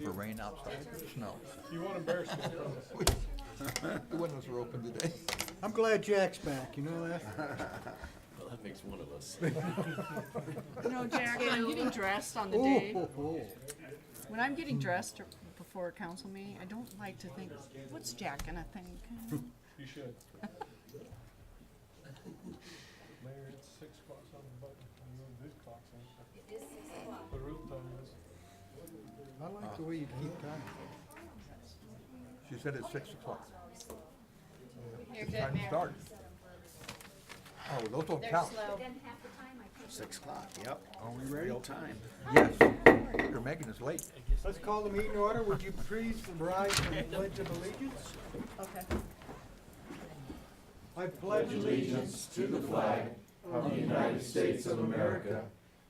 for rain outside or snow? You want a bear skin from us? The windows are open today. I'm glad Jack's back, you know that? Well, that makes one of us. You know, Jack, when I'm getting dressed on the day, Oh. when I'm getting dressed before a council meeting, I don't like to think, what's Jack gonna think? You should. Mayor, it's 6 o'clock on the button. You know, this clock's on. It is 6 o'clock. The real time is. I like the way you keep time. She said it's 6 o'clock. You're It's good, time to Mayor. start. Oh, those don't They're count. slow. 6 o'clock, yep. Are we ready? Real time. Yes. You're making us late. Let's call the meeting to order. Would you please rise for the Pledge of Allegiance? Okay. I pledge allegiance to the flag of the United States of America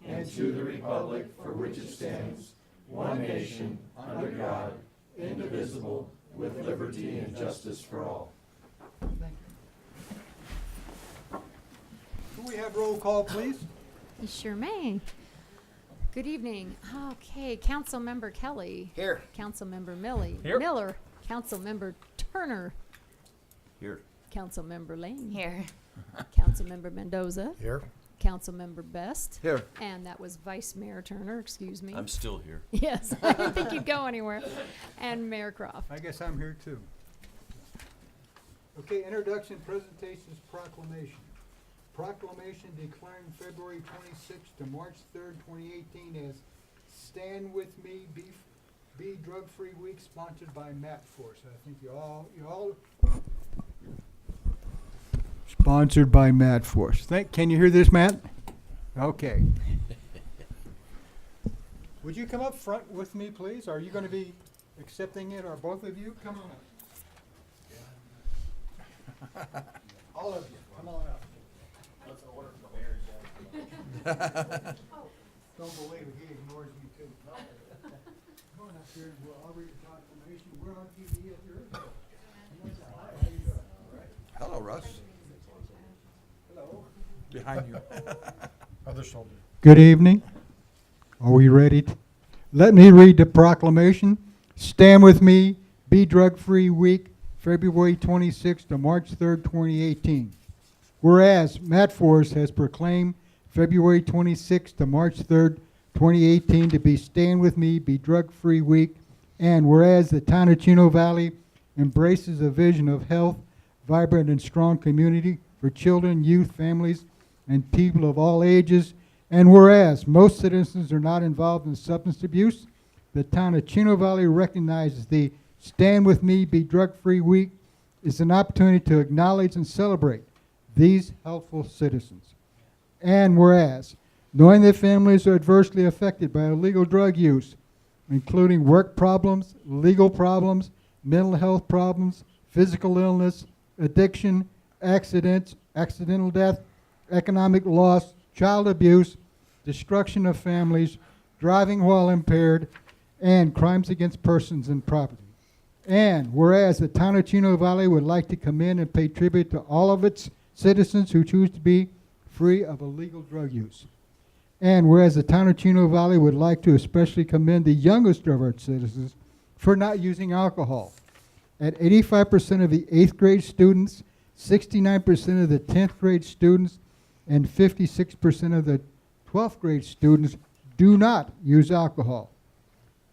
and to the republic for which it stands, one nation, under God, indivisible, with liberty and justice for all. Thank you. Can we have roll call, please? You sure may. Good evening. Okay, Councilmember Kelly. Here. Councilmember Miller. Councilmember Turner. Here. Councilmember Lane. Here. Councilmember Mendoza. Here. Councilmember Best. Here. And that was Vice Mayor Turner, excuse me. I'm still here. Yes, I didn't think you'd go anywhere. And Mayor Croft. I guess I'm here too. Okay, introduction, presentations, proclamation. Proclamation declaring February 26th to March 3rd, 2018 as Stand With Me, Be Drug Free Week, sponsored by Matt Force. I think you all. Sponsored by Matt Force. Can you hear this, Matt? Okay. Would you come up front with me, please? Are you going to be accepting it, or both of you? Come on up. All of you, come on up. Don't believe it, he ignores me too. Come on up here and I'll read the proclamation. We're on TV at your. Hi, how you doing? Hello, Russ. Hello. Behind you. Other shoulder. Good evening. Are we ready? Let me read the proclamation. Stand with me, Be Drug Free Week, February 26th to March 3rd, 2018. Whereas Matt Force has proclaimed February 26th to March 3rd, 2018 to be Stand With Me, Be Drug Free Week, and whereas the town of Chino Valley embraces a vision of health, vibrant and strong community for children, youth, families, and people of all ages, and whereas most citizens are not involved in substance abuse, the town of Chino Valley recognizes the Stand With Me, Be Drug Free Week is an opportunity to acknowledge and celebrate these helpful citizens. And whereas, knowing that families are adversely affected by illegal drug use, including work problems, legal problems, mental health problems, physical illness, addiction, accidents, accidental death, economic loss, child abuse, destruction of families, driving while impaired, and crimes against persons and property. And whereas the town of Chino Valley would like to come in and pay tribute to all of its citizens who choose to be free of illegal drug use. And whereas the town of Chino Valley would like to especially commend the youngest of our citizens for not using alcohol. At 85% of the 8th grade students, 69% of the 10th grade students, and 56% of the 12th grade students do not use alcohol.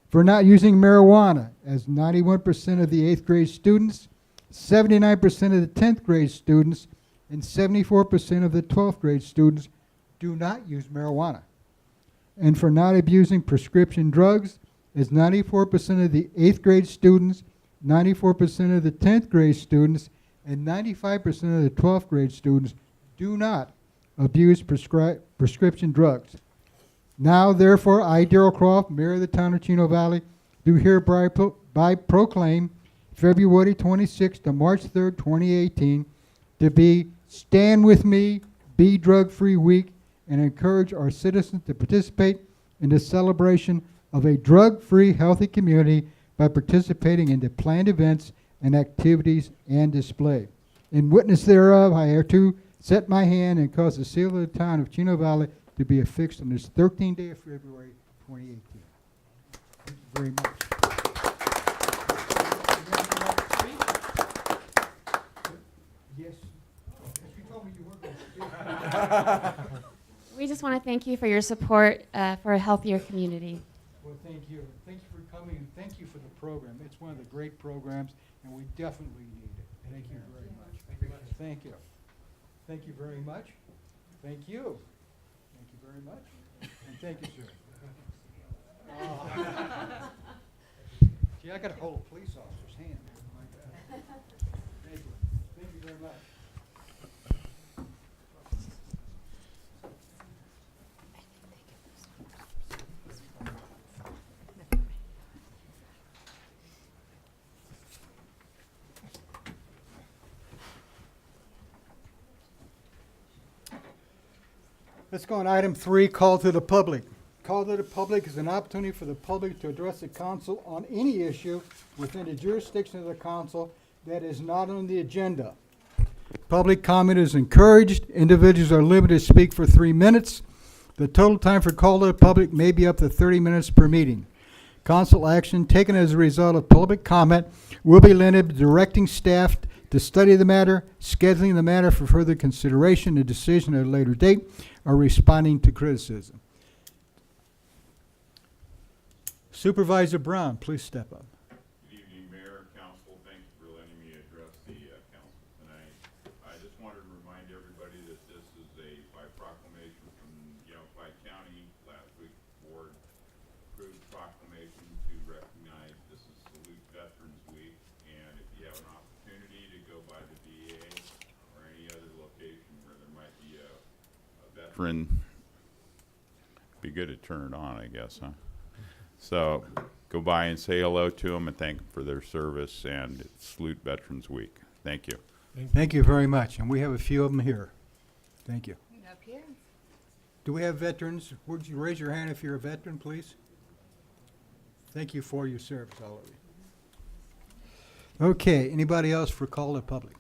For not using marijuana, as 91% of the 8th grade students, 79% of the 10th grade students, and 74% of the 12th grade students do not use marijuana. And for not abusing prescription drugs, as 94% of the 8th grade students, 94% of the 10th grade students, and 95% of the 12th grade students do not abuse prescription drugs. Now, therefore, I, Darrell Croft, Mayor of the town of Chino Valley, do hereby proclaim February 26th to March 3rd, 2018, to be Stand With Me, Be Drug Free Week, and encourage our citizens to participate in the celebration of a drug-free, healthy community by participating in the planned events and activities and display. In witness thereof, I hereto set my hand and cause the seal of the town of Chino Valley to be affixed on this 13th day of February 2018. Thank you very much. We just want to thank you for your support for a healthier community. Well, thank you. Thank you for coming, and thank you for the program. It's one of the great programs, and we definitely need it. Thank you very much. Thank you. Thank you very much. Thank you. Thank you very much. And thank you, sir. Gee, I got to hold a police officer's hand. My God. Thank you. Thank you very much. Let's go on item 3, call to the public. Call to the public is an opportunity for the public to address the council on any issue within the jurisdiction of the council that is not on the agenda. Public comment is encouraged. Individuals are limited to speak for 3 minutes. The total time for call to the public may be up to 30 minutes per meeting. Council action taken as a result of public comment will be limited to directing staff to study the matter, scheduling the matter for further consideration and decision at a later date, or responding to criticism. Supervisor Brown, please step up. Good evening, Mayor, Council. Thank you for letting me address the council tonight. I just wanted to remind everybody that this is by proclamation from Yavapai County. Last week, the board approved proclamation to recognize this is Salute Veterans Week. And if you have an opportunity to go by the VA or any other location where there might be a veteran, be good to turn it on, I guess, huh? So go by and say hello to them and thank them for their service, and it's Salute Veterans Week. Thank you. Thank you very much, and we have a few of them here. Thank you. Up here. Do we have veterans? Would you raise your hand if you're a veteran, please? Thank you for your service, all of you. Okay, anybody else for call to public?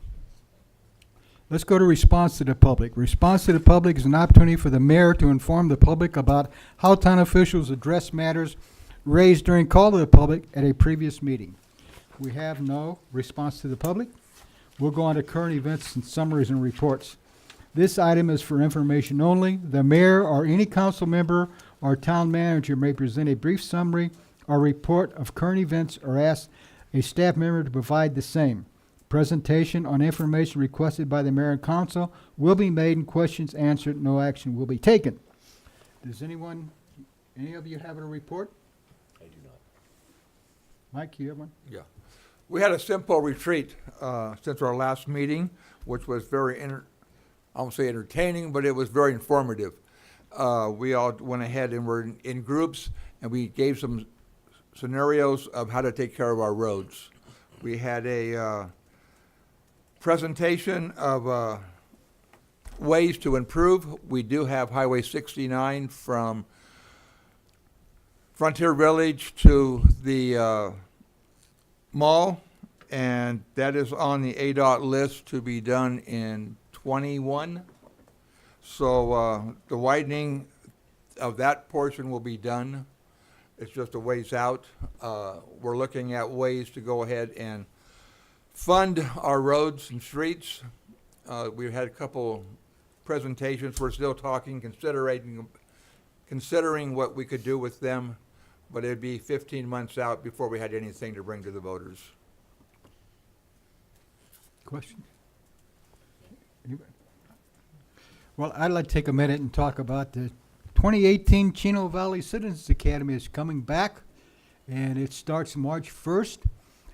Let's go to response to the public. Response to the public is an opportunity for the mayor to inform the public about how town officials address matters raised during call to the public at a previous meeting. We have no response to the public. We'll go on to current events and summaries and reports. This item is for information only. The mayor or any council member or town manager may present a brief summary or report of current events or ask a staff member to provide the same. Presentation on information requested by the mayor and council will be made and questions answered. No action will be taken. Does any of you have a report? I do not. Mike, you have one? Yeah. We had a simple retreat since our last meeting, which was very, I won't say entertaining, but it was very informative. We all went ahead and were in groups, and we gave some scenarios of how to take care of our roads. We had a presentation of ways to improve. We do have Highway 69 from Frontier Village to the mall, and that is on the ADOT list to be done in '21. So the widening of that portion will be done. It's just a ways out. We're looking at ways to go ahead and fund our roads and streets. We've had a couple presentations. We're still talking, considering what we could do with them, but it'd be 15 months out before we had anything to bring to the voters. Question? Anybody? Well, I'd like to take a minute and talk about the 2018 Chino Valley Citizens Academy is coming back, and it starts March 1st.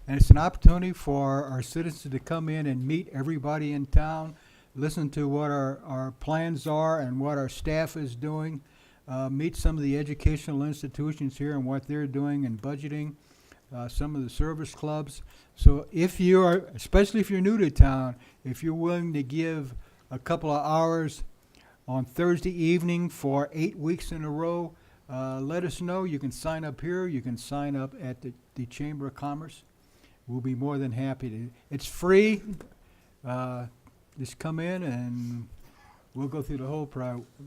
And it's an opportunity for our citizens to come in and meet everybody in town, listen to what our plans are and what our staff is doing, meet some of the educational institutions here and what they're doing and budgeting, some of the service clubs. So if you are, especially if you're new to town, if you're willing to give a couple of hours on Thursday evening for 8 weeks in a row, let us know. You can sign up here. You can sign up at the Chamber of Commerce. We'll be more than happy to. It's free. Just come in and we'll go through the whole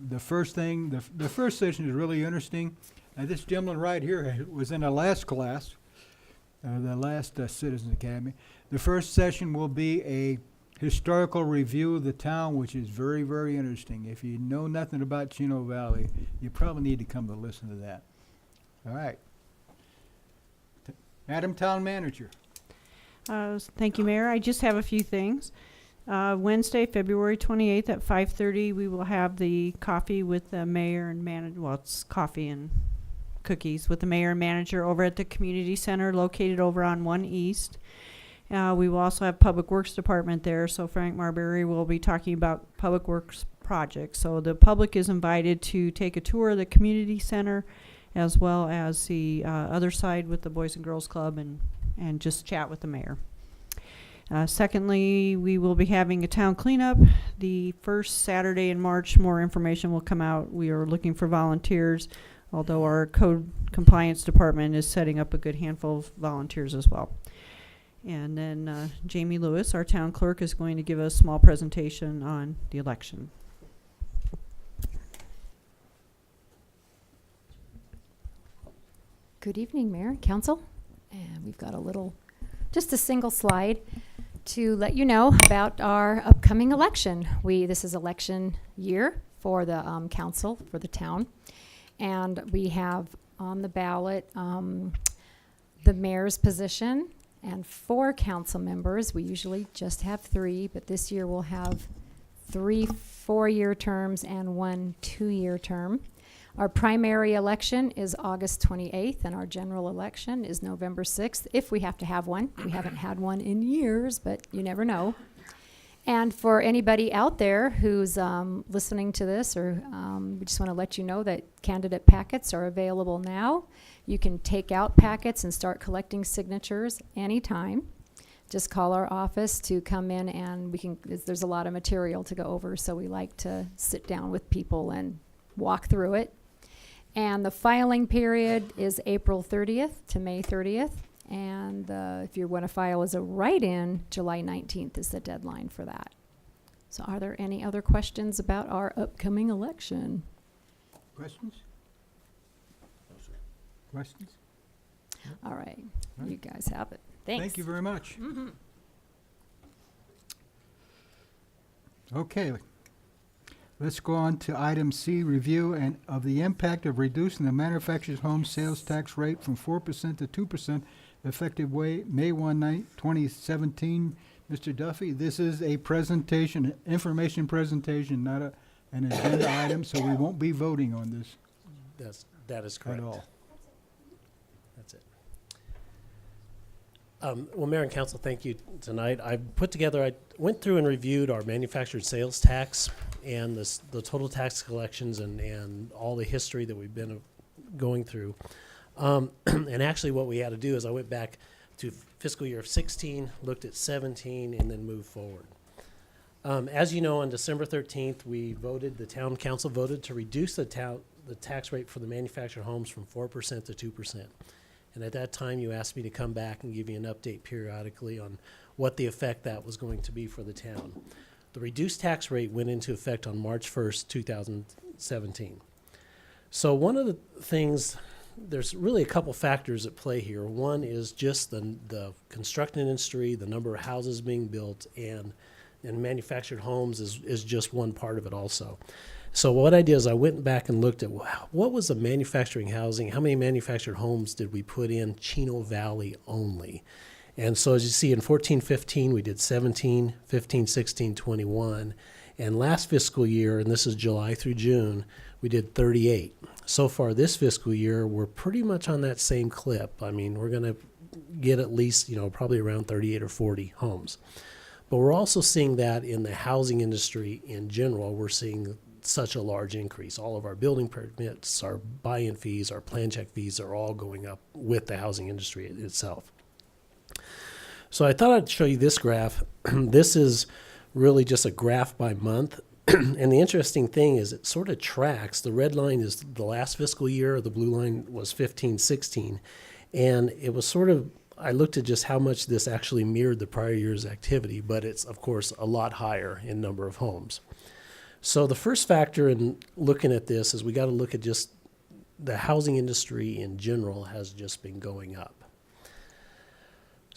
the first thing, the first session is really interesting. This gentleman right here was in the last class, the last Citizens Academy. The first session will be historical review of the town, which is very, very interesting. If you know nothing about Chino Valley, you probably need to come to listen to that. All right. Madam Town Manager. Thank you, Mayor. I just have a few things. Wednesday, February 28th at 5:30, we will have the coffee with the mayor and manager. Well, it's coffee and cookies with the mayor and manager over at the community center located over on 1 East. We will also have Public Works Department there, so Frank Marbury will be talking about Public Works projects. So the public is invited to take a tour of the community center as well as the other side with the Boys and Girls Club and just chat with the mayor. Secondly, we will be having a town cleanup the first Saturday in March. More information will come out. We are looking for volunteers, although our code compliance department is setting up a good handful of volunteers as well. And then Jamie Lewis, our town clerk, is going to give a small presentation on the election. Good evening, Mayor and Council. And we've got just a single slide to let you know about our upcoming election. This is election year for the council, for the town. And we have on the ballot the mayor's position and 4 council members. We usually just have 3, but this year we'll have 3 4-year terms and 1 2-year term. Our primary election is August 28th, and our general election is November 6th, if we have to have one. We haven't had one in years, but you never know. And for anybody out there who's listening to this, or we just want to let you know that candidate packets are available now. You can take out packets and start collecting signatures anytime. Just call our office to come in, and there's a lot of material to go over, so we like to sit down with people and walk through it. And the filing period is April 30th to May 30th. And if you want to file as a write-in, July 19th is the deadline for that. So are there any other questions about our upcoming election? Questions? Questions? All right, Right. you guys have it. Thanks. Thank you very much. Mhm. Okay. Let's go on to item C, review of the impact of reducing the manufactured home sales tax rate from 4% to 2% effective May 1, 2017. Mr. Duffy, this is a presentation, information presentation, not an agenda item, so we won't be voting on this That is correct. at all. That's it. Well, Mayor and Council, thank you tonight. I went through and reviewed our manufactured sales tax and the total tax collections and all the history that we've been going through. And actually what we had to do is I went back to fiscal year of 16, looked at 17, and then moved forward. As you know, on December 13th, the town council voted to reduce the tax rate for the manufactured homes from 4% to 2%. And at that time, you asked me to come back and give you an update periodically on what the effect that was going to be for the town. The reduced tax rate went into effect on March 1st, 2017. So one of the things, there's really a couple factors at play here. One is just the construction industry, the number of houses being built, and manufactured homes is just one part of it also. So what I did is I went back and looked at what was the manufacturing housing, how many manufactured homes did we put in Chino Valley only? And so as you see in 14-15, we did 17, 15-16, 21. And last fiscal year, and this is July through June, we did 38. So far this fiscal year, we're pretty much on that same clip. I mean, we're going to get at least, probably around 38 or 40 homes. But we're also seeing that in the housing industry in general. We're seeing such a large increase. All of our building permits, our buy-in fees, our plan check fees are all going up with the housing industry itself. So I thought I'd show you this graph. This is really just a graph by month. And the interesting thing is it sort of tracks. The red line is the last fiscal year. The blue line was 15-16. And it was sort of, I looked at just how much this actually mirrored the prior year's activity, but it's, of course, a lot higher in number of homes. So the first factor in looking at this is we got to look at just the housing industry in general has just been going up.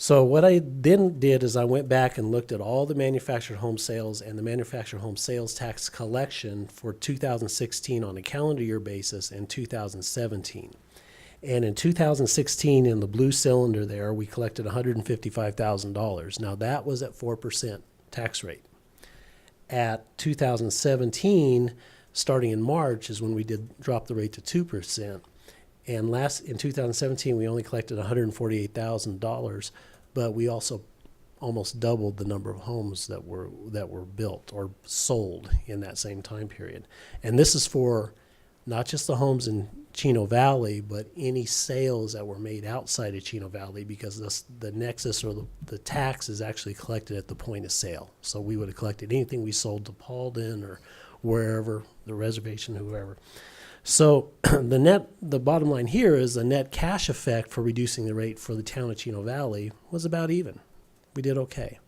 So what I then did is I went back and looked at all the manufactured home sales and the manufactured home sales tax collection for 2016 on a calendar year basis and 2017. And in 2016, in the blue cylinder there, we collected $155,000. Now that was at 4% tax rate. At 2017, starting in March, is when we did drop the rate to 2%. And in 2017, we only collected $148,000, but we also almost doubled the number of homes that were built or sold in that same time period. And this is for not just the homes in Chino Valley, but any sales that were made outside of Chino Valley, because the nexus or the tax is actually collected at the point of sale. So we would have collected anything we sold to Paulden or wherever, the reservation, whoever. So the bottom line here is the net cash effect for reducing the rate for the town of Chino Valley was about even. We did okay.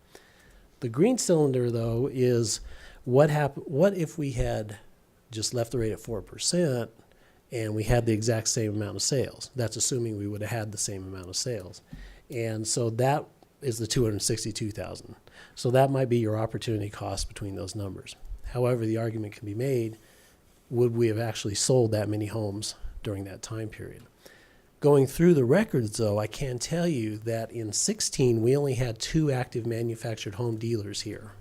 The green cylinder, though, is what if we had just left the rate at 4% and we had the exact same amount of sales? That's assuming we would have had the same amount of sales. And so that is the $262,000. So that might be your opportunity cost between those numbers. However, the argument can be made, would we have actually sold that many homes during that time period? Going through the records, though, I can tell you that in 16, we only had 2 active manufactured home dealers here.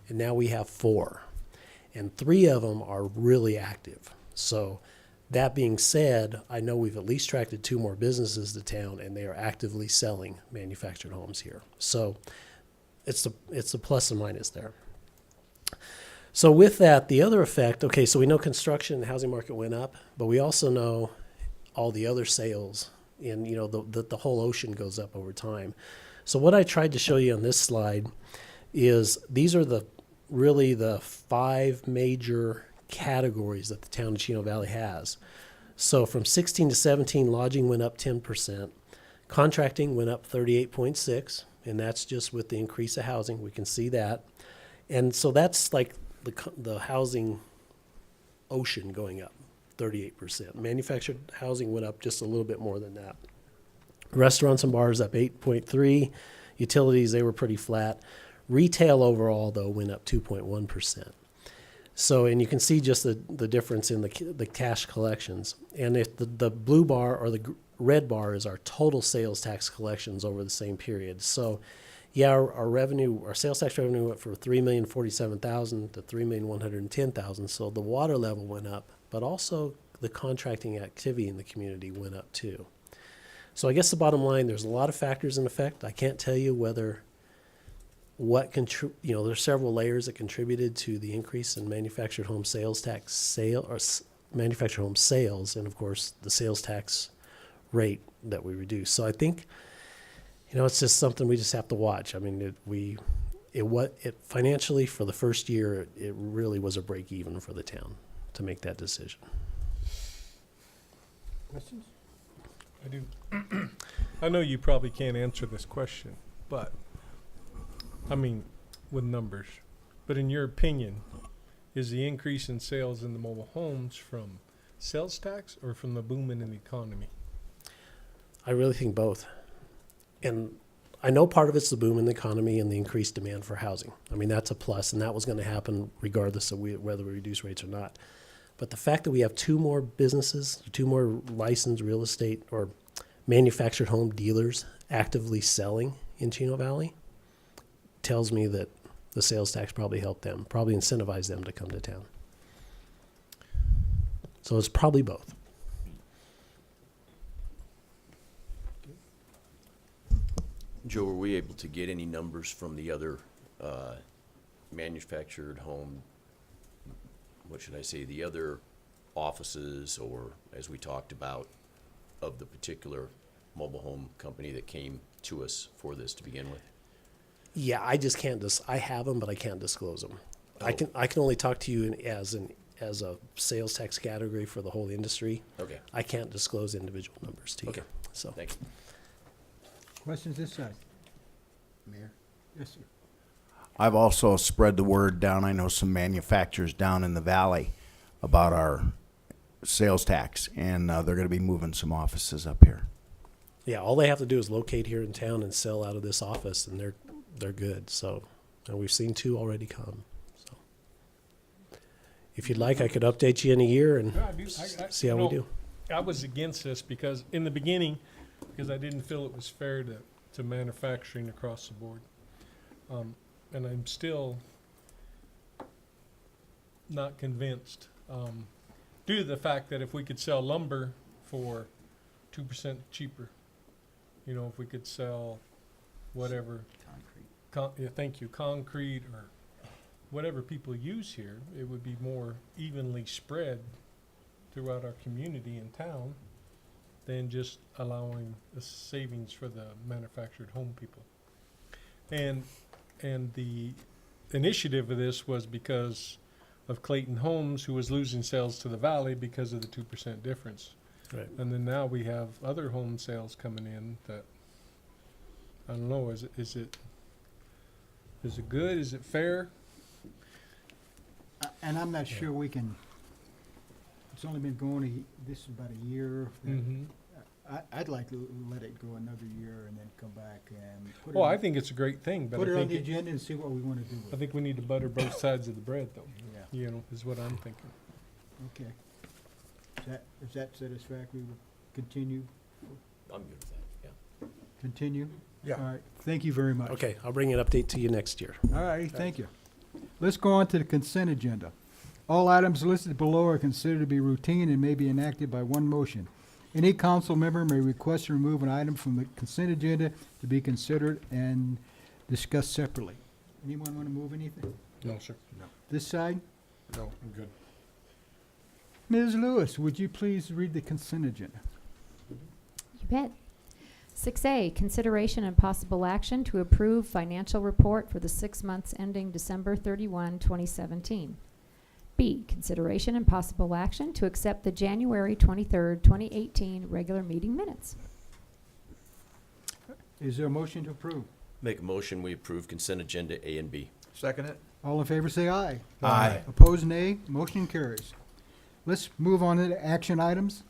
And now we have 4. And 3 of them are really active. So that being said, I know we've at least attracted 2 more businesses to town, and they are actively selling manufactured homes here. So it's a plus and minus there. So with that, the other effect, okay, so we know construction and housing market went up, but we also know all the other sales in, the whole ocean goes up over time. So what I tried to show you on this slide is these are really the 5 major categories that the town of Chino Valley has. So from 16 to 17, lodging went up 10%. Contracting went up 38.6%, and that's just with the increase of housing. We can see that. And so that's like the housing ocean going up 38%. Manufactured housing went up just a little bit more than that. Restaurants and bars up 8.3%. Utilities, they were pretty flat. Retail overall, though, went up 2.1%. So, and you can see just the difference in the cash collections. And if the blue bar or the red bar is our total sales tax collections over the same period. So, yeah, our sales tax revenue went from $3,047,000 to $3,110,000. So the water level went up, but also the contracting activity in the community went up too. So I guess the bottom line, there's a lot of factors in effect. I can't tell you there's several layers that contributed to the increase in manufactured home sales tax manufactured home sales, and of course the sales tax rate that we reduced. So I think, it's just something we just have to watch. I mean, it financially for the first year, it really was a break even for the town to make that decision. Questions? I do. I know you probably can't answer this question, but with numbers. But in your opinion, is the increase in sales in the mobile homes from sales tax or from the booming in the economy? I really think both. And I know part of it's the boom in the economy and the increased demand for housing. I mean, that's a plus, and that was going to happen regardless of whether we reduce rates or not. But the fact that we have 2 more businesses, 2 more licensed real estate or manufactured home dealers actively selling in Chino Valley tells me that the sales tax probably helped them, probably incentivized them to come to town. So it's probably both. Joe, were we able to get any numbers from the other manufactured home, the other offices, or as we talked about, of the particular mobile home company that came to us for this to begin with? Yeah, I just can't. I have them, but I can't disclose them. Oh. I can only talk to you as a sales tax category for the whole industry. Okay. I can't disclose individual numbers to you. Okay. So Thank you. Questions this side? Mayor? Yes, sir. I've also spread the word down. I know some manufacturers down in the valley about our sales tax, and they're going to be moving some offices up here. Yeah, all they have to do is locate here in town and sell out of this office, and they're good. So, and we've seen 2 already come. So, if you'd like, I could update you in a year and Yeah, I do. see how we do. I was against this because in the beginning, because I didn't feel it was fair to manufacturing across the board. And I'm still not convinced, due to the fact that if we could sell lumber for 2% cheaper, you know, if we could sell whatever, yeah, thank you, concrete or whatever people use here, it would be more evenly spread throughout our community and town than just allowing the savings for the manufactured home people. And the initiative of this was because of Clayton Homes, who was losing sales to the valley because of the 2% difference. Right. And then now we have other home sales coming in that, I don't know, is it good? Is it fair? And I'm not sure we can, it's only been going, this is about a year. Mm-hmm. I'd like to let it go another year and then come back and put Well, it, I think it's a great thing, but put I it on think the agenda and see what we want to do I with it. think we need to butter both sides of the bread, though. Yeah, You know, is what I'm thinking. okay. Is that satisfactory? We'll continue, I'm good with that, yeah. continue? Yeah. All right, thank you very much. Okay, I'll bring an update to you next year. All right, thank you. Let's go on to the consent agenda. All items listed below are considered to be routine and may be enacted by one motion. Any council member may request to remove an item from the consent agenda to be considered and discussed separately. Anyone want to move anything? No, sir. This side? No, I'm good. Ms. Lewis, would you please read the consent agenda? You bet. 6A, consideration and possible action to approve financial report for the 6 months ending December 31, 2017. B, consideration and possible action to accept the January 23rd, 2018 regular meeting minutes. Is there a motion to approve? Make a motion, we approve consent agenda A and B. Second it? All in favor, say aye. Aye. Opposed, nay. Motion carries. Let's move on to action items.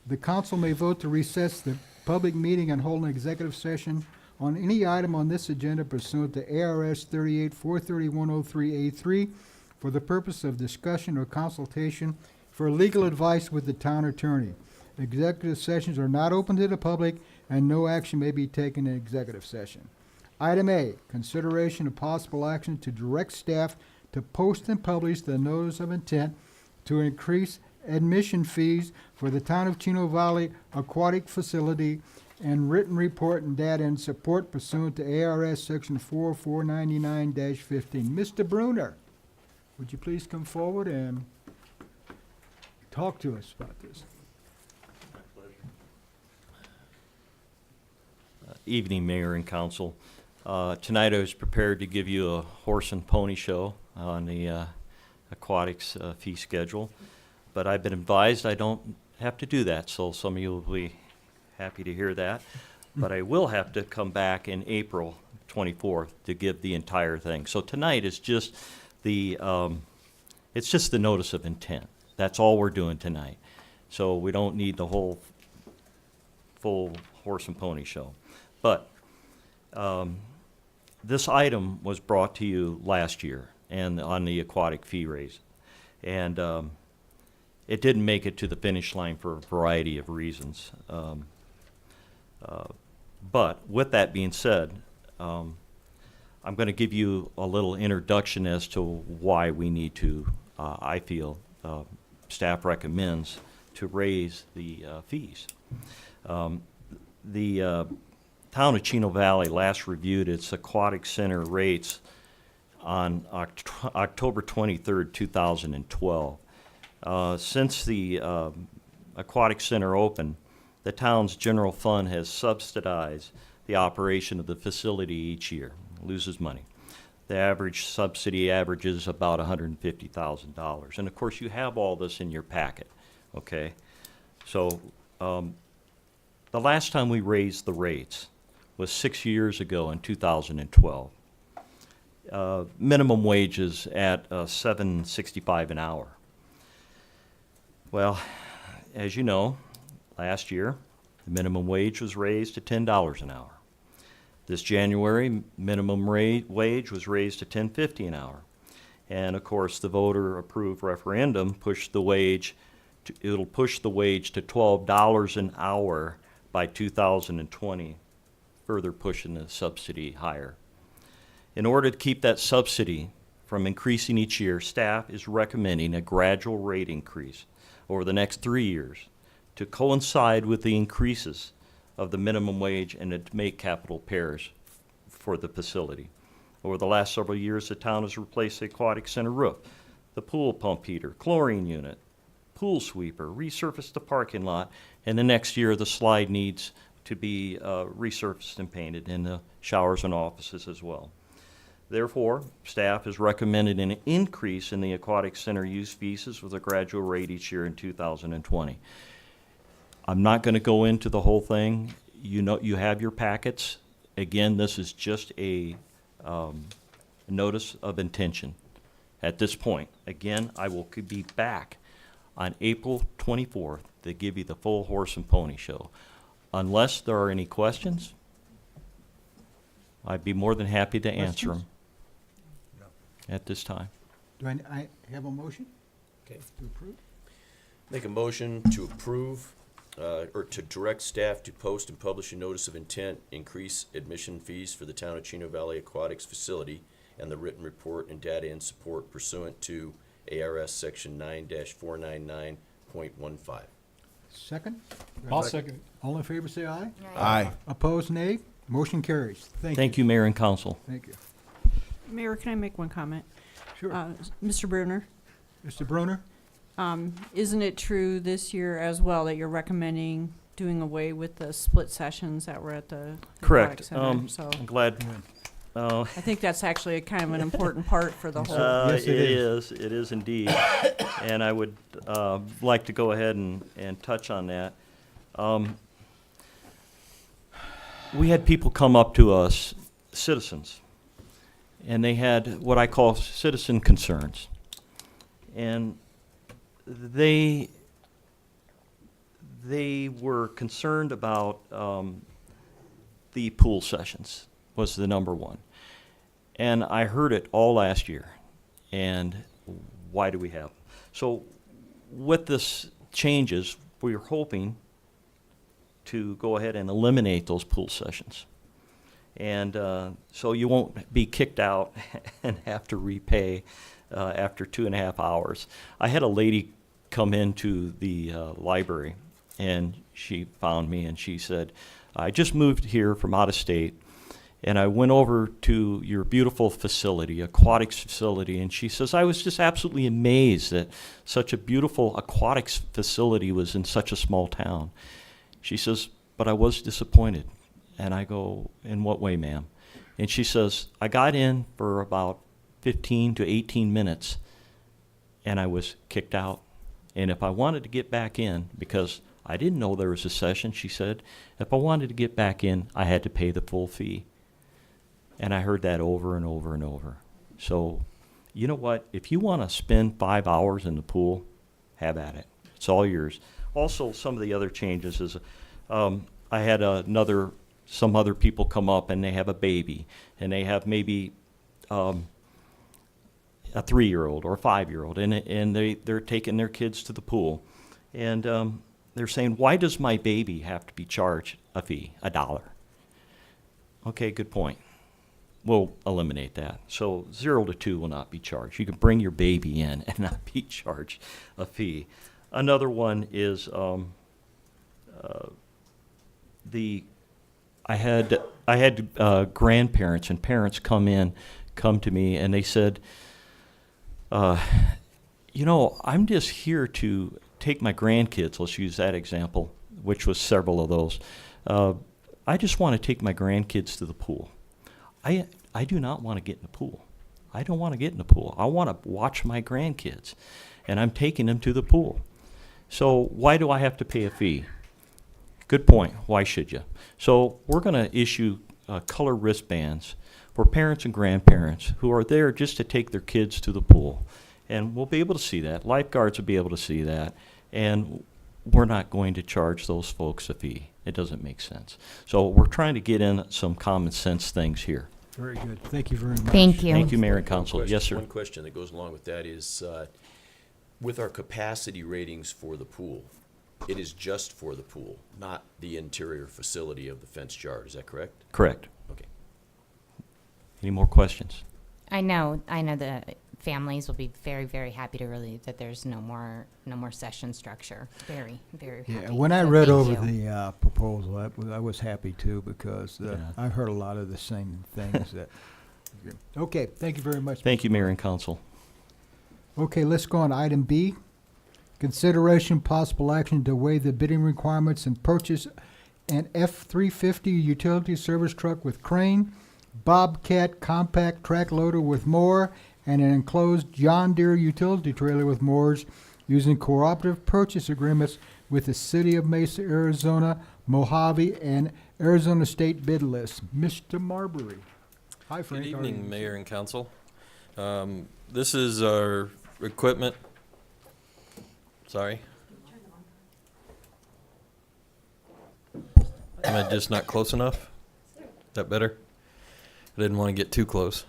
The council may vote to recess the public meeting and hold an executive session on any item on this agenda pursuant to ARS 38-43103A3 for the purpose of discussion or consultation for legal advice with the town attorney. Executive sessions are not open to the public and no action may be taken in executive session. Item A, consideration of possible action to direct staff to post and publish the notice of intent to increase admission fees for the Town of Chino Valley Aquatic Facility and written report and data and support pursuant to ARS Section 4499-15. Mr. Bruner, would you please come forward and talk to us about this? Evening, Mayor and Council. Tonight I was prepared to give you a horse and pony show on the aquatics fee schedule, but I've been advised I don't have to do that, so some of you will be happy to hear that. But I will have to come back in April 24th to give the entire thing. So tonight is just the, it's just the notice of intent. That's all we're doing tonight. So we don't need the whole full horse and pony show. But this item was brought to you last year and on the aquatic fee raise. And it didn't make it to the finish line for a variety of reasons. But with that being said, I'm going to give you a little introduction as to why we need to, I feel, staff recommends to raise the fees. The Town of Chino Valley last reviewed its aquatic center rates on October 23rd, 2012. Since the aquatic center opened, the town's general fund has subsidized the operation of the facility each year. It loses money. The average subsidy averages about $150,000. And of course, you have all this in your packet, okay? So the last time we raised the rates was 6 years ago in 2012. Minimum wages at $7.65 an hour. Well, as you know, last year The minimum wage was raised to $10 an hour. This January, minimum wage was raised to $10.50 an hour. And of course, the voter-approved referendum pushed the wage it'll push the wage to $12 an hour by 2020, further pushing the subsidy higher. In order to keep that subsidy from increasing each year, staff is recommending a gradual rate increase over the next 3 years to coincide with the increases of the minimum wage and to make capital repairs for the facility. Over the last several years, the town has replaced the aquatic center roof, the pool pump heater, chlorine unit, pool sweeper, resurfaced the parking lot, and the next year the slide needs to be resurfaced and painted, and the showers and offices as well. Therefore, staff is recommending an increase in the aquatic center use fees with a gradual rate each year in 2020. I'm not going to go into the whole thing. You know, you have your packets. Again, this is just a notice of intention at this point. Again, I will be back on April 24th to give you the full horse and pony show. Unless there are any questions, I'd be more than happy to answer them at this time. Do I have a motion Okay. to approve? Make a motion to approve, or to direct staff to post and publish a notice of intent, increase admission fees for the town of Chino Valley Aquatics facility, and the written report and data in support pursuant to ARS Section 9-499.15. Second? I'll second. All in favor, say aye. Aye. Opposed, nay. Motion carries. Thank you, Mayor and Council. Thank you. Mayor, can I make one comment? Sure. Mr. Bruner, Mr. Broner? isn't it true this year as well that you're recommending doing away with the split sessions that were at the Correct. aquatic center? So I'm glad. I think that's actually a kind of an important part for the whole. Yes, it is. It is indeed. And I would like to go ahead and touch on that. We had people come up to us, citizens, and they had what I call citizen concerns. And they were concerned about the pool sessions was the number one. And I heard it all last year. And why do we have? So with this changes, we're hoping to go ahead and eliminate those pool sessions. And so you won't be kicked out and have to repay after 2.5 hours. I had a lady come into the library, and she found me, and she said, I just moved here from out of state, and I went over to your beautiful facility, aquatics facility, and she says, I was just absolutely amazed that such a beautiful aquatics facility was in such a small town. She says, but I was disappointed. And I go, in what way, ma'am? And she says, I got in for about 15 to 18 minutes, and I was kicked out. And if I wanted to get back in, because I didn't know there was a session, she said, if I wanted to get back in, I had to pay the full fee. And I heard that over and over and over. So, you know what? If you want to spend 5 hours in the pool, have at it. It's all yours. Also, some of the other changes is, I had some other people come up and they have a baby, and they have maybe a 3-year-old or a 5-year-old, and they're taking their kids to the pool, and they're saying, why does my baby have to be charged a fee, $1? Okay, good point. We'll eliminate that. So 0 to 2 will not be charged. You can bring your baby in and not be charged a fee. Another one is I had grandparents and parents come to me, and they said, you know, I'm just here to take my grandkids, let's use that example, which was several of those. I just want to take my grandkids to the pool. I do not want to get in the pool. I don't want to get in the pool. I want to watch my grandkids, and I'm taking them to the pool. So why do I have to pay a fee? Good point. Why should you? So we're going to issue color wristbands for parents and grandparents who are there just to take their kids to the pool. And we'll be able to see that. Lifeguards will be able to see that. And we're not going to charge those folks a fee. It doesn't make sense. So we're trying to get in some common sense things here. Very good. Thank you very much. Thank you. Thank you, Mayor and Council. Question- Yes, sir. One question that goes along with that is, with our capacity ratings for the pool, it is just for the pool, not the interior facility of the fenced yard. Is that correct? Correct. Okay. Any more questions? I know the families will be very, very happy to relieve that there's no more session structure. Very, very happy. Yeah, when I So read thank over you. the proposal, I was happy too, because Yeah. I've heard a lot of the same things that. Okay, thank you very much. Thank you, Mayor and Council. Okay, let's go on to item B. Consideration possible action to waive the bidding requirements and purchase an F-350 utility service truck with crane, Bobcat compact track loader with mower, and an enclosed John Deere utility trailer with mowers using cooperative purchase agreements with the City of Mesa, Arizona, Mojave, and Arizona State bid list. Mr. Marbury. Hi, Frank. Good how are you? evening, Mayor and Council. This is our equipment. Sorry. Am I just not close enough? Is that better? I didn't want to get too close.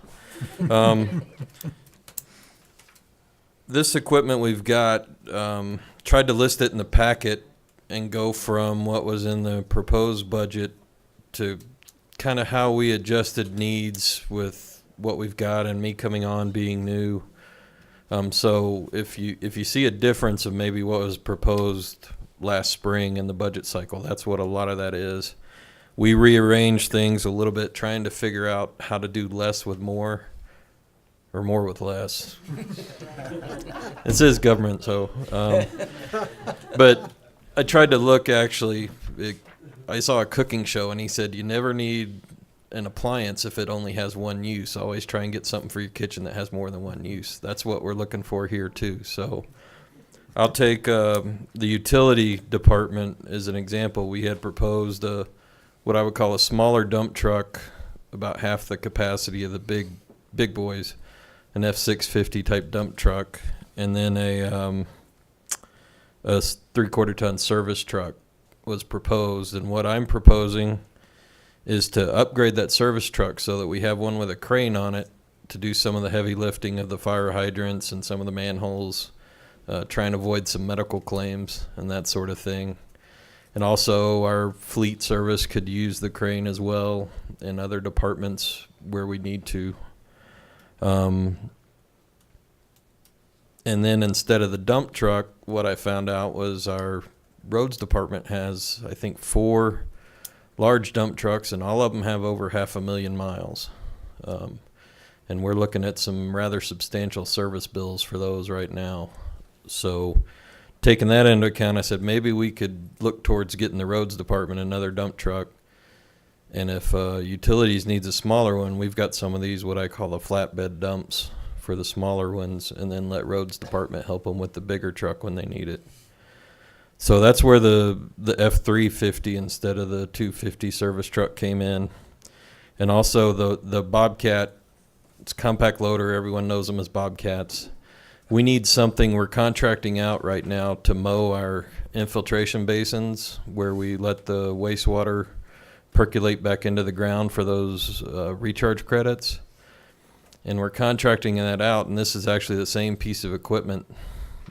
This equipment we've got, tried to list it in the packet and go from what was in the proposed budget to kind of how we adjusted needs with what we've got and me coming on being new. So if you see a difference of maybe what was proposed last spring in the budget cycle, that's what a lot of that is. We rearranged things a little bit, trying to figure out how to do less with more, or more with less. This is government, so. But I tried to look, actually, I saw a cooking show, and he said, you never need an appliance if it only has one use. Always try and get something for your kitchen that has more than one use. That's what we're looking for here, too. So I'll take the utility department as an example. We had proposed what I would call a smaller dump truck, about half the capacity of the big boys, an F-650 type dump truck, and then a 3/4 ton service truck was proposed. And what I'm proposing is to upgrade that service truck so that we have one with a crane on it to do some of the heavy lifting of the fire hydrants and some of the manholes, try and avoid some medical claims and that sort of thing. And also our fleet service could use the crane as well in other departments where we need to. And then instead of the dump truck, what I found out was our roads department has, I think, 4 large dump trucks, and all of them have over 500,000 miles. And we're looking at some rather substantial service bills for those right now. So taking that into account, I said maybe we could look towards getting the roads department another dump truck. And if utilities needs a smaller one, we've got some of these, what I call the flatbed dumps for the smaller ones, and then let roads department help them with the bigger truck when they need it. So that's where the F-350 instead of the 250 service truck came in. And also the Bobcat, it's compact loader, everyone knows them as Bobcats. We need something, we're contracting out right now to mow our infiltration basins where we let the wastewater percolate back into the ground for those recharge credits. And we're contracting that out, and this is actually the same piece of equipment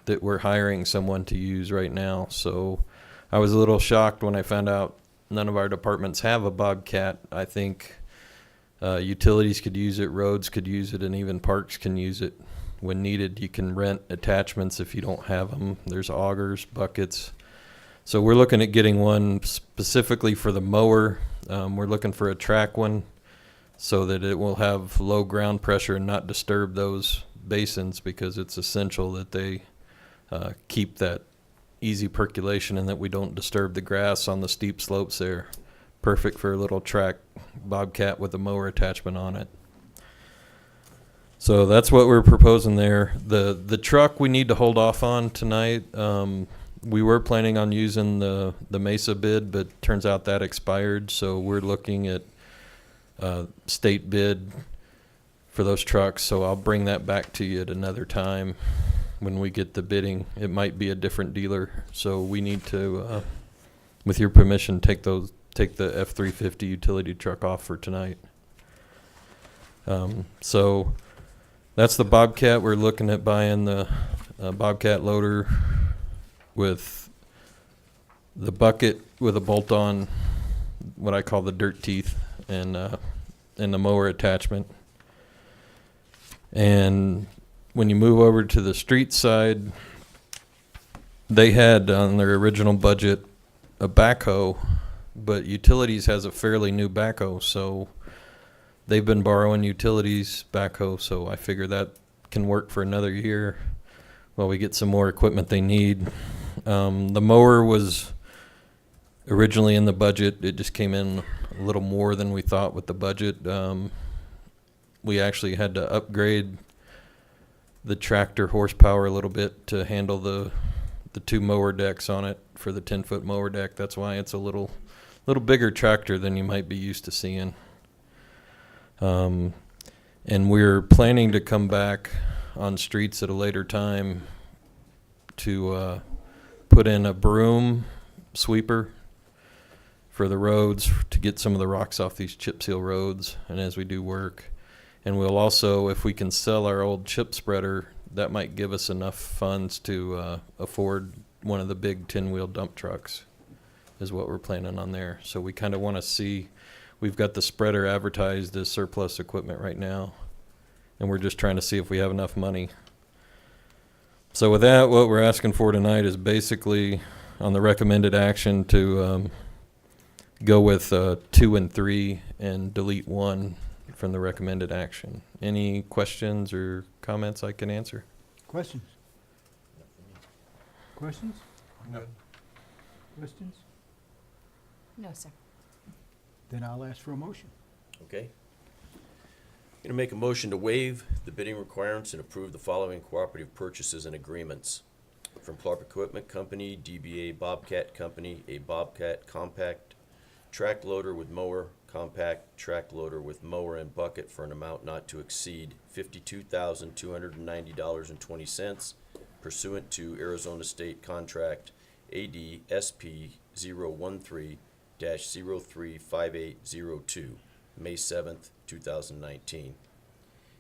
that we're hiring someone to use right now. So I was a little shocked when I found out none of our departments have a Bobcat. I think utilities could use it, roads could use it, and even parks can use it when needed. You can rent attachments if you don't have them. There's augers, buckets. So we're looking at getting one specifically for the mower. We're looking for a track one so that it will have low ground pressure and not disturb those basins, because it's essential that they keep that easy percolation and that we don't disturb the grass on the steep slopes there. Perfect for a little track Bobcat with a mower attachment on it. So that's what we're proposing there. The truck we need to hold off on tonight. We were planning on using the Mesa bid, but turns out that expired. So we're looking at state bid for those trucks. So I'll bring that back to you at another time when we get the bidding. It might be a different dealer. So we need to with your permission, take the F-350 utility truck off for tonight. So that's the Bobcat. We're looking at buying the Bobcat loader with the bucket with a bolt-on, what I call the dirt teeth, and the mower attachment. And when you move over to the street side, they had on their original budget a backhoe, but Utilities has a fairly new backhoe, so they've been borrowing Utilities backhoe, so I figure that can work for another year while we get some more equipment they need. The mower was originally in the budget. It just came in a little more than we thought with the budget. We actually had to upgrade the tractor horsepower a little bit to handle the 2 mower decks on it for the 10-foot mower deck. That's why it's a little bigger tractor than you might be used to seeing. And we're planning to come back on streets at a later time to put in a broom sweeper for the roads to get some of the rocks off these chip seal roads, and as we do work. And we'll also, if we can sell our old chip spreader, that might give us enough funds to afford one of the big 10-wheel dump trucks, is what we're planning on there. So we kind of want to see, we've got the spreader advertised as surplus equipment right now, and we're just trying to see if we have enough money. So with that, what we're asking for tonight is basically on the recommended action to go with 2 and 3 and delete 1 from the recommended action. Any questions or comments I can answer? Questions? Questions? No. Questions? No, sir. Then I'll ask for a motion. Okay. Going to make a motion to waive the bidding requirements and approve the following cooperative purchases and agreements. From Clark Equipment Company, DBA Bobcat Company, a Bobcat compact track loader with mower, compact track loader with mower and bucket for an amount not to exceed $52,290.20 pursuant to Arizona State Contract ADSP 013-035802, May 7th, 2019.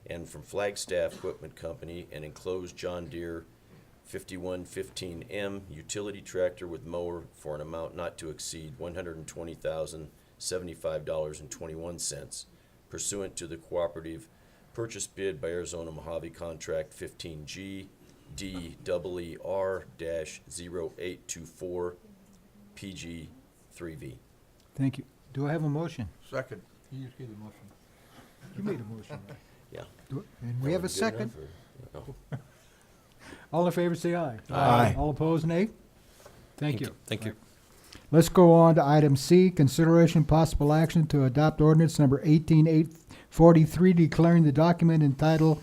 And from Flagstaff Equipment Company, an enclosed John Deere 5115M utility tractor with mower for an amount not to exceed $120,075.21 pursuant to the cooperative purchase bid by Arizona Mojave Contract 15G DEER-0824 PG3V. Thank you. Do I have a motion? Second. You just gave the motion. You made a motion. Right? Yeah. And we have a Good second. enough, or- no. All in favor, say aye. Aye. All opposed, nay. Thank you. Thank you. Let's go on to item C, consideration possible action to adopt ordinance number 18843, declaring the document entitled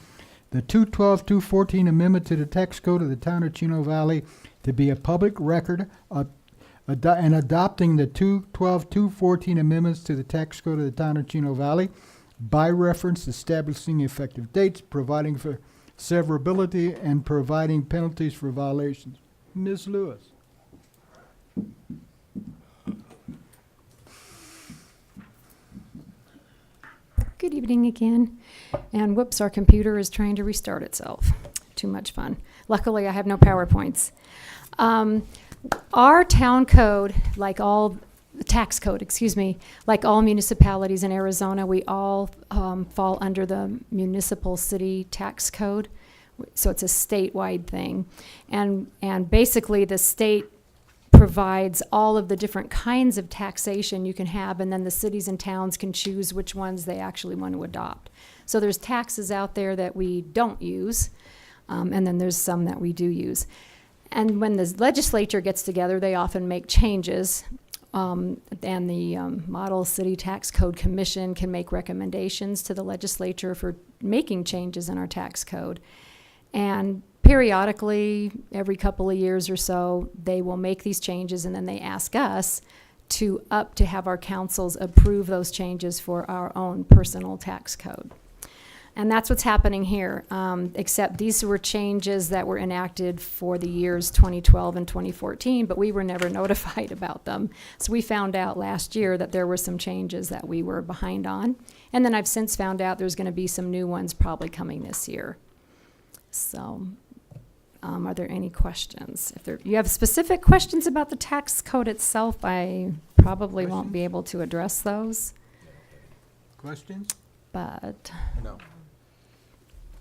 the 212-214 Amendment to the Tax Code of the Town of Chino Valley to be a public record and adopting the 212-214 amendments to the Tax Code of the Town of Chino Valley by reference, establishing effective dates, providing for severability, and providing penalties for violations. Ms. Lewis. Good evening again. And whoops, our computer is trying to restart itself. Too much fun. Luckily, I have no PowerPoints. Our town code, like all tax code, excuse me, like all municipalities in Arizona, we all fall under the municipal city tax code. So it's a statewide thing. And basically the state provides all of the different kinds of taxation you can have, and then the cities and towns can choose which ones they actually want to adopt. So there's taxes out there that we don't use, and then there's some that we do use. And when the legislature gets together, they often make changes, and the Model City Tax Code Commission can make recommendations to the legislature for making changes in our tax code. And periodically, every couple of years or so, they will make these changes, and then they ask us to have our councils approve those changes for our own personal tax code. And that's what's happening here, except these were changes that were enacted for the years 2012 and 2014, but we were never notified about them. So we found out last year that there were some changes that we were behind on. And then I've since found out there's going to be some new ones probably coming this year. So are there any questions? If you have specific questions about the tax code itself, I probably won't be able to address those, Questions? but, No.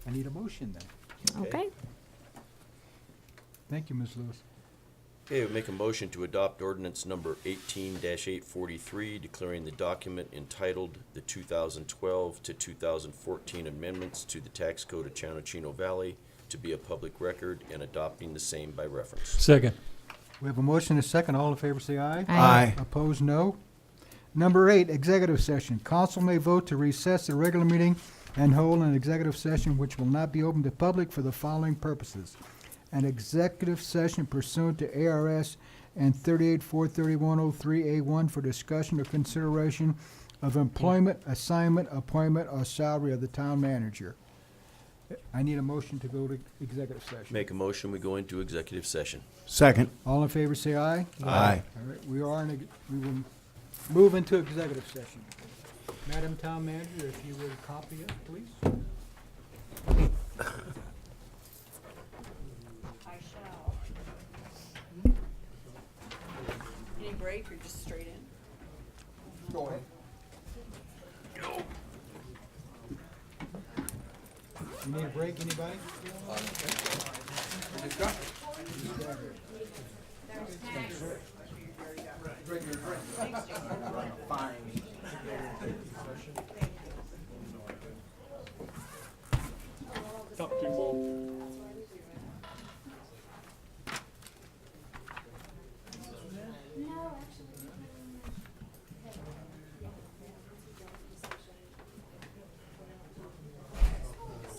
I need a motion then. okay. Thank you, Ms. Lewis. Okay, we make a motion to adopt ordinance number 18-843, declaring the document entitled the 2012 to 2014 amendments to the tax code of Town of Chino Valley to be a public record and adopting the same by reference. Second. We have a motion and a second. All in favor say aye. Aye. Opposed, no. Number 8, executive session. Council may vote to recess the regular meeting and hold an executive session which will not be open to public for the following purposes. An executive session pursuant to ARS and 38-431-03A1 for discussion or consideration of employment, assignment, appointment, or salary of the town manager. I need a motion to go to executive session. Make a motion, we go into executive session. Second. All in favor say aye. Aye. All right, we will move into executive session. Madam Town Manager, if you would copy it, please. I shall. Any break or just straight in? Go ahead. You need a break, anybody?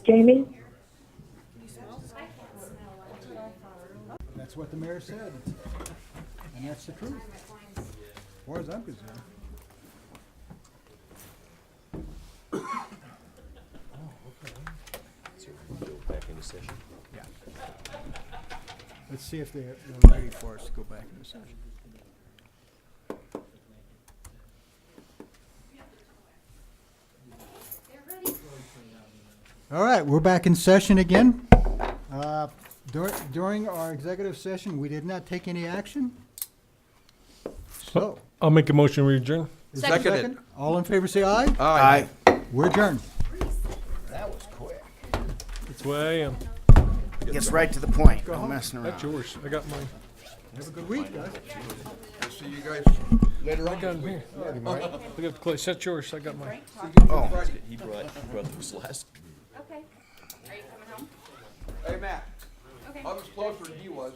Jamie? That's what the mayor said. And that's the truth. As far as I'm concerned. So we go back into session. Let's see if they're ready for us to go back into session. All right, we're back in session again. During our executive session, we did not take any action. So, I'll make a motion, we adjourn. is there a second? All in favor say aye. Aye. We're adjourned. That was quick. That's where I am. Gets right to the point. No messing around. That's yours. I got mine. Have a good week, guys. See you guys I got them here. Look at the place. That's yours. I got mine. Oh, He brought those last. Okay. Are you coming home? Hey, Matt. I was closer than he was.